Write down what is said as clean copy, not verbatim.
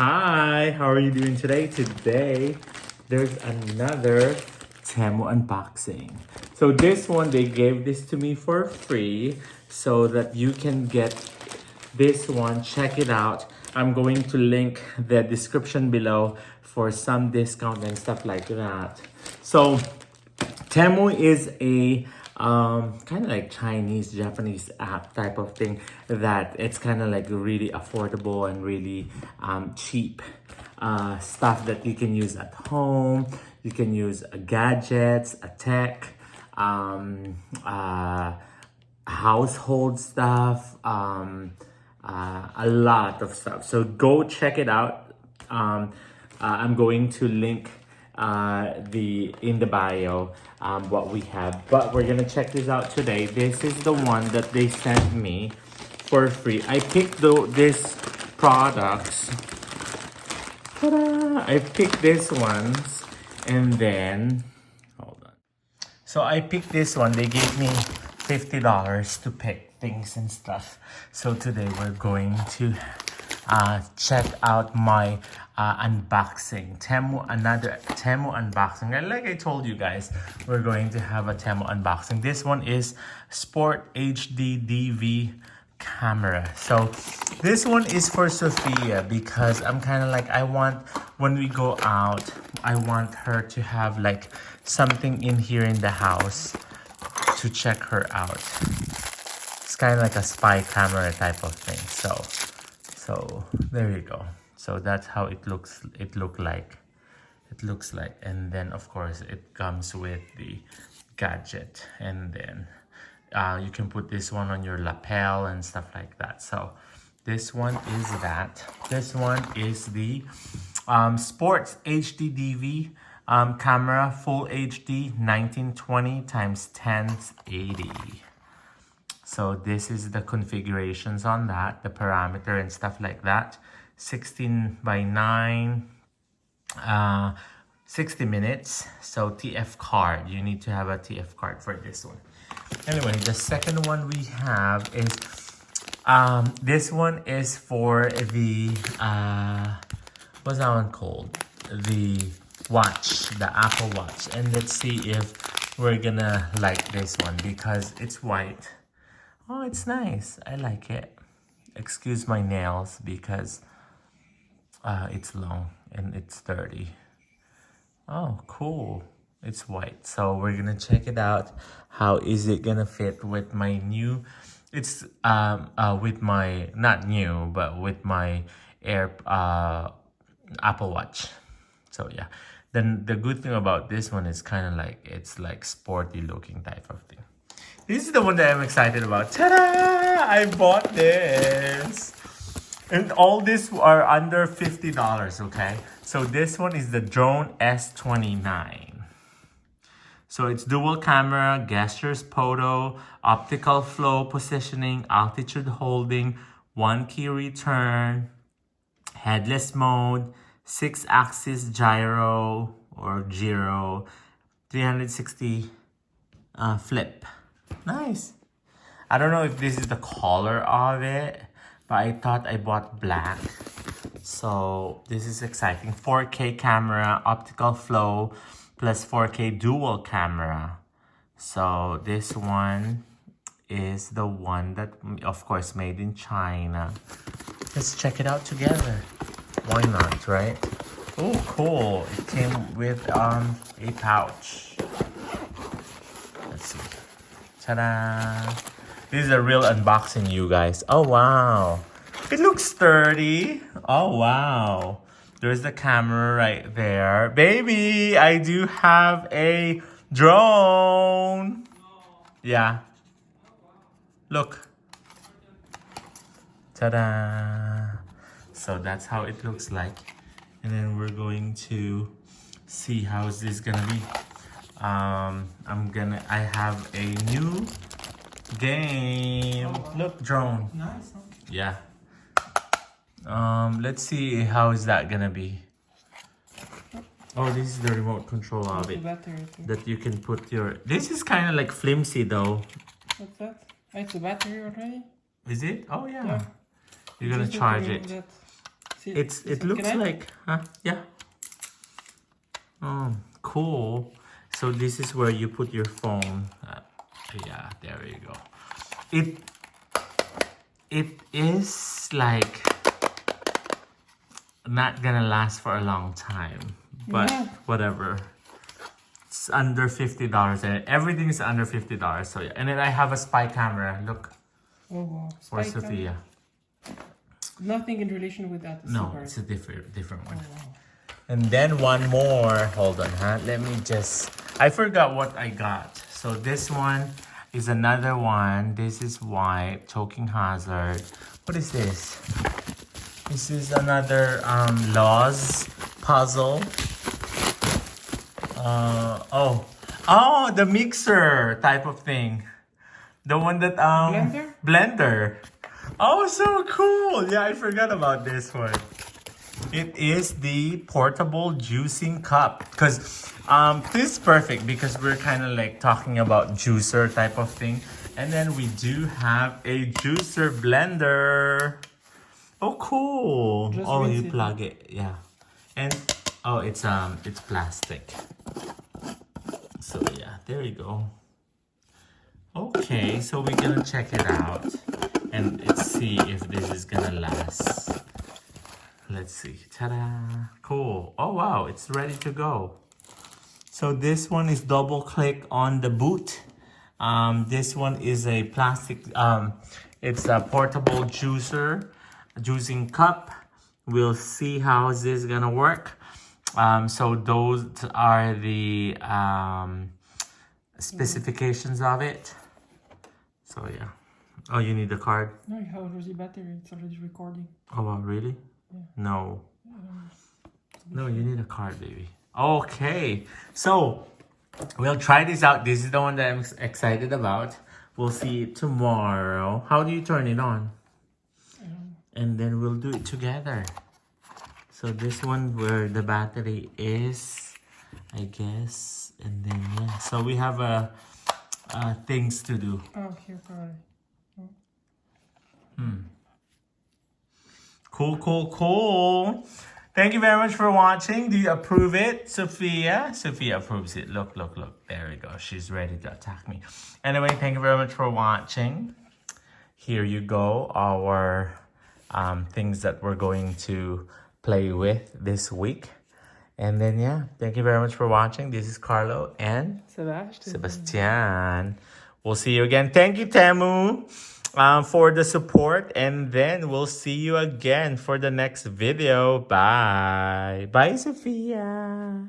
Hi, how are you doing today? Today, there's another Temu unboxing. So this one, they gave this to me for free so that you can get this one. Check it out. I'm going to link the description below for some discount and stuff like that. So Temu is a kind of like Chinese, Japanese app type of thing that it's kind of like really affordable and really cheap stuff that you can use at home. You can use gadgets, a tech, household stuff, a lot of stuff. So go check it out. I'm going to link in the bio what we have, but we're gonna check this out today. This is the one that they sent me for free. I picked this products. Ta-da! I picked this ones and then hold on. So I picked this one. They gave me $50 to pick things and stuff. So today we're going to check out my unboxing. Another Temu unboxing. And like I told you guys, we're going to have a Temu unboxing. This one is Sport HD DV camera. So this one is for Sophia because I'm kind of like, I want, when we go out, I want her to have like something in here in the house to check her out. It's kind of like a spy camera type of thing. So there you go. So that's how it looks. It looks like, and then of course it comes with the gadget, and then you can put this one on your lapel and stuff like that. So this one is that. This one is the Sports HD DV camera, full HD 1920 x 1080. So this is the configurations on that, the parameter and stuff like that. 16:9, 60 minutes. So TF card, you need to have a TF card for this one. Anyway, the second one we have is, this one is for the, what's that one called? The watch, the Apple Watch. And let's see if we're gonna like this one because it's white. Oh, it's nice. I like it. Excuse my nails because it's long and it's dirty. Oh, cool. It's white. So we're gonna check it out. How is it gonna fit with my new, it's with my, not new, but with my Apple Watch. So yeah. Then the good thing about this one is kind of like, it's like sporty looking type of thing. This is the one that I'm excited about. Ta-da! I bought this. And all this are under $50, okay? So this one is the Drone S29. So it's dual camera, gestures, photo, optical flow, positioning, altitude holding, one key return, headless mode, 6-axis gyro or 360 flip. Nice. I don't know if this is the color of it, but I thought I bought black. So this is exciting. 4K camera, optical flow, plus 4K dual camera. So this one is the one that, of course, made in China. Let's check it out together. Why not, right? Oh, cool. It came with a pouch. Let's see. Ta-da! This is a real unboxing, you guys. Oh, wow. It looks sturdy. Oh, wow. There's the camera right there. Baby, I do have a drone. Yeah. Look. Ta-da! So that's how it looks like. And then we're going to see how is this gonna be. I have a new game. Look, drone. Nice. Yeah. Let's see how is that gonna be. Oh, this is the remote control of it. That you can put your. This is kind of like flimsy though. What's that? It's a battery already. Is it? Oh yeah. Yeah. You're gonna charge it. It looks like, huh? Yeah. Oh, cool. So this is where you put your phone. Yeah, there you go. It is like not gonna last for a long time, but whatever. It's under $50 and everything is under $50. So yeah, and then I have a spy camera. Look. Oh wow. For Sophia. Nothing in relation with that. No, it's a different one. Oh, wow. And then one more. Hold on, huh? Let me just. I forgot what I got. So this one is another one. This is white choking hazard. What is this? This is another laws puzzle. Oh, the mixer type of thing. The one that blender. Oh, so cool. Yeah, I forgot about this one. It is the portable juicing cup. Because this is perfect because we're kind of like talking about juicer type of thing. And then we do have a juicer blender. Oh, cool. You plug it. Yeah. And it's plastic. So yeah, there you go. Okay, so we're gonna check it out and let's see if this is gonna last. Let's see. Ta-da! Cool. Oh wow, it's ready to go. So this one is double click on the boot. This one is a plastic. It's a portable juicing cup. We'll see how this is gonna work. So those are the specifications of it. So yeah. Oh, you need the card? No, you have already battery. It's already recording. Oh, wow, really? Yeah. No. No, you need a card, baby. Okay. So we'll try this out. This is the one that I'm excited about. We'll see it tomorrow. How do you turn it on? And then we'll do it together. So this one where the battery is, I guess, and then yeah. So we have things to do. Oh, here, probably. Cool. Thank you very much for watching. Do you approve it, Sophia? Sophia approves it. Look. There we go. She's ready to attack me. Anyway, thank you very much for watching. Here you go. Our things that we're going to play with this week. And then yeah, thank you very much for watching. This is Carlo and Sebastian. We'll see you again. Thank you, Temu, for the support. And then we'll see you again for the next video. Bye. Bye, Sophia.